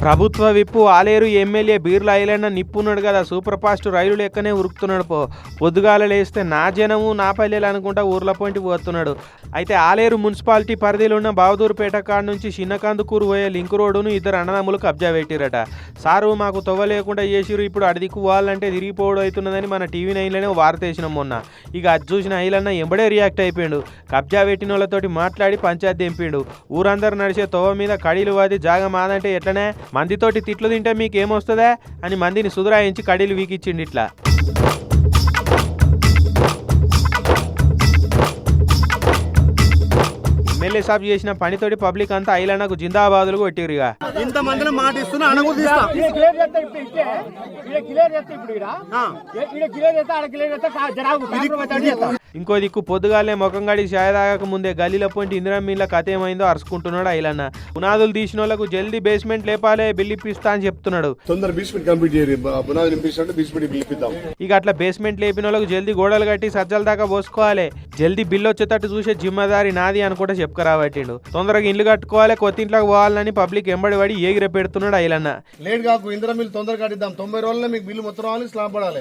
ప్రభుత్వ విప్పు ఆలేరు ఎమ్మెల్యే బీర్ల ఐలన్న నిప్పున్నాడు కదా, super fast రైలు లెక్కనే ఉరుకుతున్నాడు. పొద్దుగాల లేస్తే నా జనము నా పల్లెలు అనుకుంటా ఊర్ల పొంటి పోతున్నాడు. అయితే ఆలేరు మున్సిపాలిటీ పరిధిలో ఉన్న బావదూరుపేట కాడ నుంచి చిన్నకందుకూరు పోయే లింక్ రోడ్డును ఇద్దరు అన్నదమ్ములు కబ్జా పెట్టిరట. సారు మాకు తొవ్వ లేకుండా చేసిరు, ఇప్పుడు అడిదిక్కు పోవాలంటే తిరిగిపోవడం అవుతున్నదని మన టీవీ 9లోనే వార్త వేసినాం మొన్న. ఇక అది చూసిన ఐలన్న ఎంబడే రియాక్ట్ అయిపోయాడు. కబ్జా పెట్టిన వాళ్ళతోటి మాట్లాడి పంచాయతీ దింపిండు. ఊరందరూ నడిచే తొవ్వ మీద కడీలు వాది జాగ మాదంటే ఎట్లనే, మందితోటి తిట్లు తింటే మీకేమొస్తుందా అని మందిని సుధరాయించి కడీలు వీకిచ్చిండి. ఇట్లా ఎమ్మెల్యే సాబ్ చేసిన పనితోటి పబ్లిక్ అంతా ఐలన్నకు జిందాబాదులు కొట్టిరుగా. ఇంతమందిని మాట ఇస్తున్నా ఇంకో దిక్కు పొద్దుగాలే ముఖం గడి చాయ్ తాగక ముందే గల్లీల పొంటి ఇందిరా మీన్ల కథ ఏమైందో అరుచుకుంటున్నాడు ఐలన్న. పునాదులు తీసిన వాళ్ళకు జల్దీ బేస్మెంట్ లేపాలే, బిల్ ఇప్పిస్తా అని చెప్తున్నాడు. ఇక అట్లా బేస్మెంట్ లేపిన వాళ్ళకు జల్దీ గోడలు కట్టి సజ్జల దాకా పోసుకోవాలి, జల్దీ బిల్ వచ్చేటట్టు చూసే జిమ్మదారి నాది అని కూడా చెప్పుకరాబట్టిండు. తొందరగా ఇల్లు కట్టుకోవాలి, కొత్త ఇంట్లోకి పోవాలని పబ్లిక్ ఎంబడి పడి ఏగిర పెడుతున్నాడు ఐలన్న. లేట్ కాకు, ఇందిరా మిల్లు తొందరగా కట్టిద్దాం, 90 రోజుల్లో మీకు బిల్లు మొత్తం రావాలి, స్లాబ్ పడాలి.